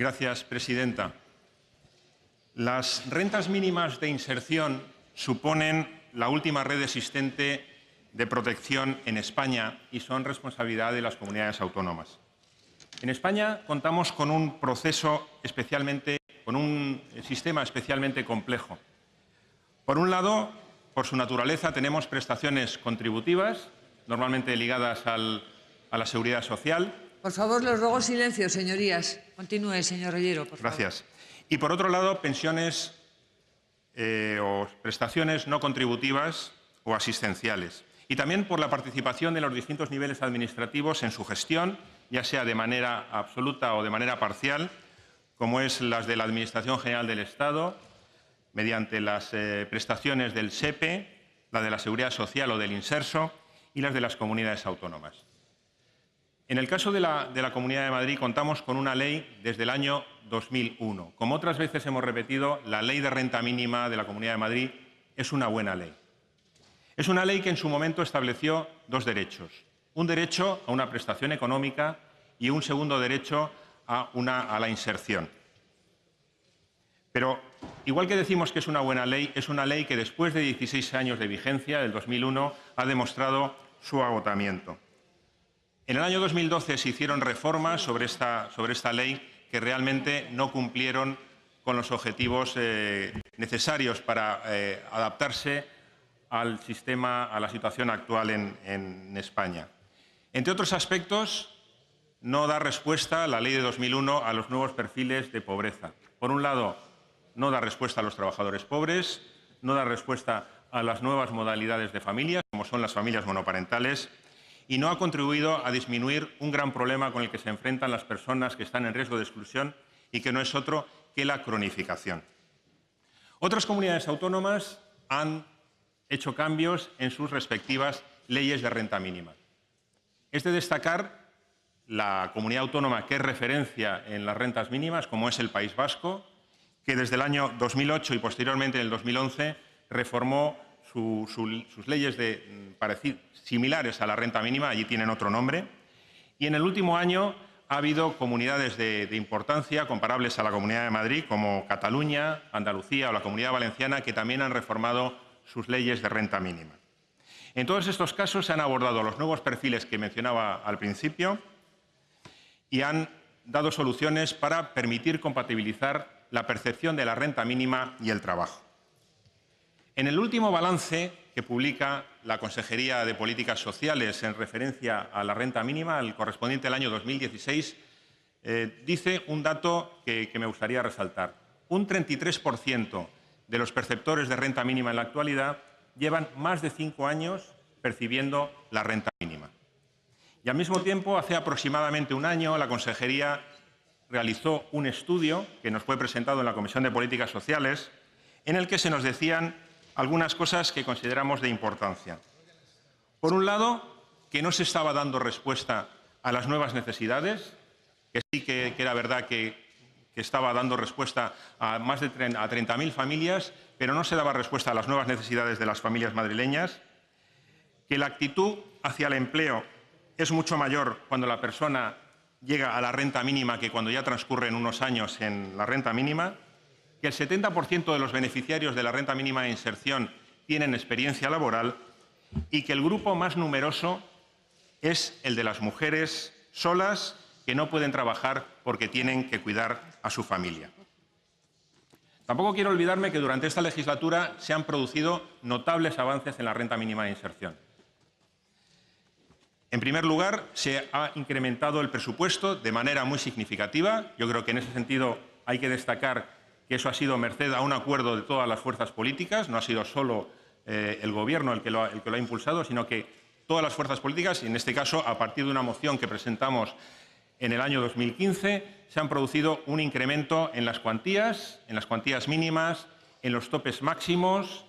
Gracias, presidenta. Las rentas mínimas de inserción suponen la última red existente de protección en España y son responsabilidad de las comunidades autónomas. En España contamos con un sistema especialmente complejo. Por un lado, por su naturaleza, tenemos prestaciones contributivas, normalmente ligadas a la seguridad social. Por favor, les ruego silencio, señorías. Continúe, señor Reyero, por favor. Gracias. Y por otro lado, pensiones o prestaciones no contributivas o asistenciales. Y también por la participación de los distintos niveles administrativos en su gestión, ya sea de manera absoluta o de manera parcial, como es las de la Administración General del Estado, mediante las prestaciones del SEPE, la de la Seguridad Social o del Inserso y las de las comunidades autónomas. En el caso de la Comunidad de Madrid contamos con una ley desde el año 2001. Como otras veces hemos repetido, la Ley de Renta Mínima de la Comunidad de Madrid es una buena ley. Es una ley que en su momento estableció dos derechos. Un derecho a una prestación económica y un segundo derecho a la inserción. Pero, igual que decimos que es una buena ley, es una ley que después de 16 años de vigencia, del 2001, ha demostrado su agotamiento. En el año 2012 se hicieron reformas sobre esta ley que realmente no cumplieron con los objetivos necesarios para adaptarse al sistema, a la situación actual en España. Entre otros aspectos, no da respuesta la ley de 2001 a los nuevos perfiles de pobreza. Por un lado, no da respuesta a los trabajadores pobres, no da respuesta a las nuevas modalidades de familias, como son las familias monoparentales, y no ha contribuido a disminuir un gran problema con el que se enfrentan las personas que están en riesgo de exclusión y que no es otro que la cronificación. Otras comunidades autónomas han hecho cambios en sus respectivas leyes de renta mínima. Es de destacar la comunidad autónoma que es referencia en las rentas mínimas, como es el País Vasco, que desde el año 2008 y posteriormente en el 2011 reformó sus leyes similares a la renta mínima, allí tienen otro nombre, y en el último año ha habido comunidades de importancia comparables a la Comunidad de Madrid, como Cataluña, Andalucía o la Comunidad Valenciana, que también han reformado sus leyes de renta mínima. En todos estos casos se han abordado los nuevos perfiles que mencionaba al principio y han dado soluciones para permitir compatibilizar la percepción de la renta mínima y el trabajo. En el último balance que publica la Consejería de Políticas Sociales en referencia a la renta mínima, el correspondiente al año 2016, dice un dato que me gustaría resaltar. Un 33% de los perceptores de renta mínima en la actualidad llevan más de 5 años percibiendo la renta mínima. Y al mismo tiempo, hace aproximadamente un año, la Consejería realizó un estudio que nos fue presentado en la Comisión de Políticas Sociales, en el que se nos decían algunas cosas que consideramos de importancia. Por un lado, que no se estaba dando respuesta a las nuevas necesidades, que sí que era verdad que estaba dando respuesta a más de 30.000 familias, pero no se daba respuesta a las nuevas necesidades de las familias madrileñas, que la actitud hacia el empleo es mucho mayor cuando la persona llega a la renta mínima que cuando ya transcurren unos años en la renta mínima, que el 70% de los beneficiarios de la renta mínima de inserción tienen experiencia laboral y que el grupo más numeroso es el de las mujeres solas que no pueden trabajar porque tienen que cuidar a su familia. Tampoco quiero olvidarme que durante esta legislatura se han producido notables avances en la renta mínima de inserción. En primer lugar, se ha incrementado el presupuesto de manera muy significativa. Yo creo que en ese sentido hay que destacar que eso ha sido merced a un acuerdo de todas las fuerzas políticas, no ha sido solo el Gobierno el que lo ha impulsado, sino que todas las fuerzas políticas, y en este caso a partir de una moción que presentamos en el año 2015, se han producido un incremento en las cuantías mínimas, en los topes máximos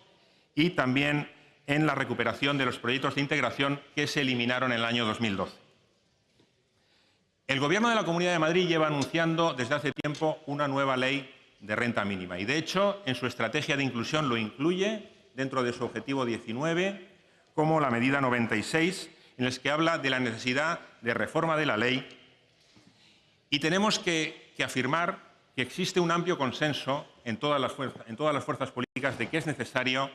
y también en la recuperación de los proyectos de integración que se eliminaron en el año 2012. El Gobierno de la Comunidad de Madrid lleva anunciando desde hace tiempo una nueva ley de renta mínima y, de hecho, en su estrategia de inclusión lo incluye dentro de su objetivo 19 como la medida 96, en el que habla de la necesidad de reforma de la ley. Y tenemos que que afirmar que existe un amplio consenso en todas las fuerzas políticas de que es necesario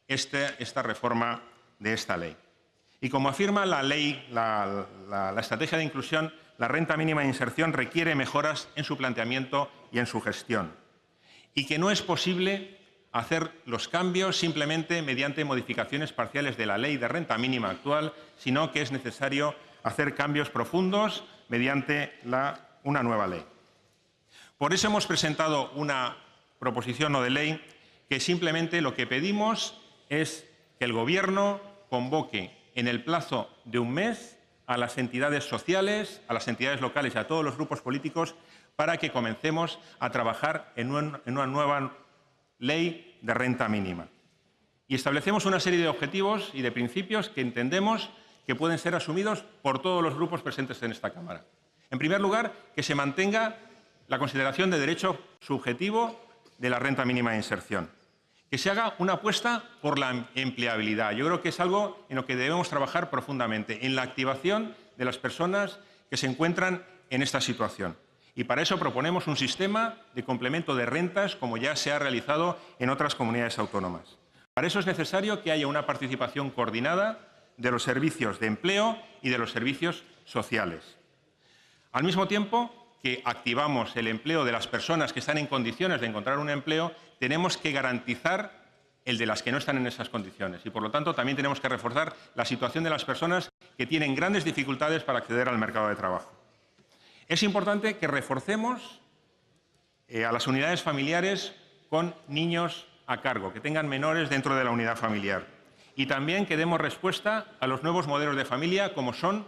esta reforma de esta ley. Y como afirma la ley, la estrategia de inclusión, la renta mínima de inserción requiere mejoras en su planteamiento y en su gestión. Y que no es posible hacer los cambios simplemente mediante modificaciones parciales de la ley de renta mínima actual, sino que es necesario hacer cambios profundos mediante una nueva ley. Por eso hemos presentado una proposición no de ley que simplemente lo que pedimos es que el Gobierno convoque en el plazo de un mes a las entidades sociales, a las entidades locales y a todos los grupos políticos para que comencemos a trabajar en una nueva ley de renta mínima. Y establecemos una serie de objetivos y de principios que entendemos que pueden ser asumidos por todos los grupos presentes en esta Cámara. En primer lugar, que se mantenga la consideración de derecho subjetivo de la renta mínima de inserción. Que se haga una apuesta por la empleabilidad. Yo creo que es algo en lo que debemos trabajar profundamente, en la activación de las personas que se encuentran en esta situación. Y para eso proponemos un sistema de complemento de rentas, como ya se ha realizado en otras comunidades autónomas. Para eso es necesario que haya una participación coordinada de los servicios de empleo y de los servicios sociales. Al mismo tiempo que activamos el empleo de las personas que están en condiciones de encontrar un empleo, tenemos que garantizar el de las que no están en esas condiciones. Y, por lo tanto, también tenemos que reforzar la situación de las personas que tienen grandes dificultades para acceder al mercado de trabajo. Es importante que reforcemos a las unidades familiares con niños a cargo, que tengan menores dentro de la unidad familiar. Y también que demos respuesta a los nuevos modelos de familia, como son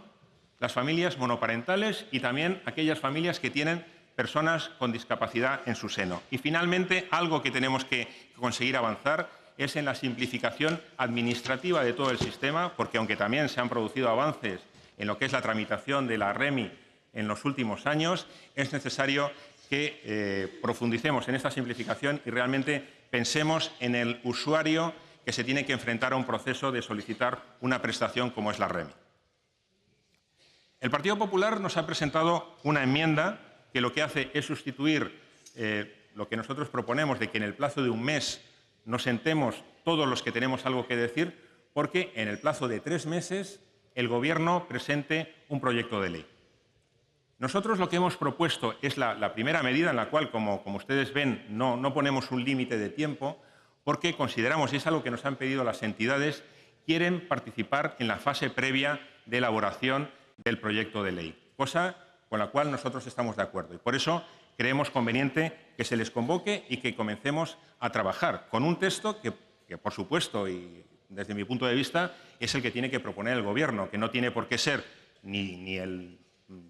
las familias monoparentales y también aquellas familias que tienen personas con discapacidad en su seno. Y, finalmente, algo que tenemos que conseguir avanzar es en la simplificación administrativa de todo el sistema, porque aunque también se han producido avances en lo que es la tramitación de la REMI en los últimos años, es necesario que profundicemos en esta simplificación y realmente pensemos en el usuario que se tiene que enfrentar a un proceso de solicitar una prestación como es la REMI. El Partido Popular nos ha presentado una enmienda que lo que hace es sustituir lo que nosotros proponemos de que en el plazo de un mes nos sentemos todos los que tenemos algo que decir, porque en el plazo de 3 meses el Gobierno presente un proyecto de ley. Nosotros lo que hemos propuesto es la primera medida en la cual, como ustedes ven, no ponemos un límite de tiempo, porque consideramos, y es algo que nos han pedido las entidades, quieren participar en la fase previa de elaboración del proyecto de ley, cosa con la cual nosotros estamos de acuerdo. Y por eso creemos conveniente que se les convoque y que comencemos a trabajar con un texto que por supuesto, y desde mi punto de vista, es el que tiene que proponer el Gobierno, que no tiene por qué ser ni el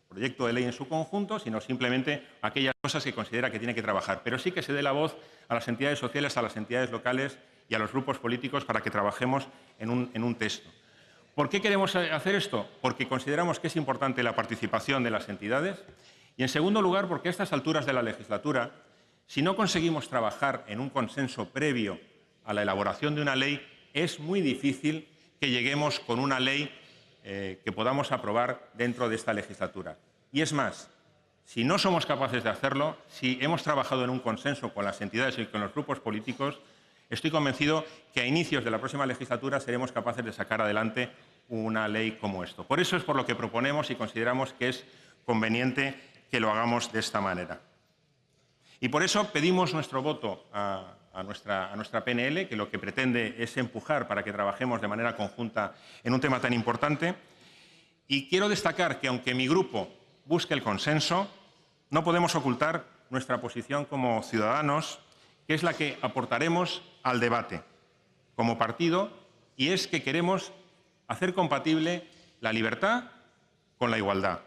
proyecto de ley en su conjunto, sino simplemente aquellas cosas que considera que tiene que trabajar. Pero sí que se dé la voz a las entidades sociales, a las entidades locales y a los grupos políticos para que trabajemos en un texto. ¿Por qué queremos hacer esto? Porque consideramos que es importante la participación de las entidades y, en segundo lugar, porque a estas alturas de la legislatura, si no conseguimos trabajar en un consenso previo a la elaboración de una ley, es muy difícil que lleguemos con una ley que podamos aprobar dentro de esta legislatura. Y es más, si no somos capaces de hacerlo, si hemos trabajado en un consenso con las entidades y con los grupos políticos, estoy convencido que a inicios de la próxima legislatura seremos capaces de sacar adelante una ley como esto. Por eso es por lo que proponemos y consideramos que es conveniente que lo hagamos de esta manera. Y por eso pedimos nuestro voto a nuestra PNL, que lo que pretende es empujar para que trabajemos de manera conjunta en un tema tan importante. Y quiero destacar que, aunque mi grupo busque el consenso, no podemos ocultar nuestra posición como ciudadanos, que es la que aportaremos al debate como partido, y es que queremos hacer compatible la libertad con la igualdad.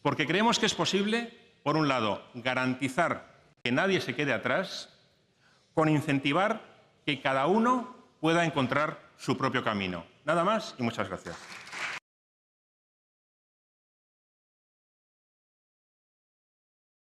Porque creemos que es posible, por un lado, garantizar que nadie se quede atrás, con incentivar que cada uno pueda encontrar su propio camino. Nada más y muchas gracias.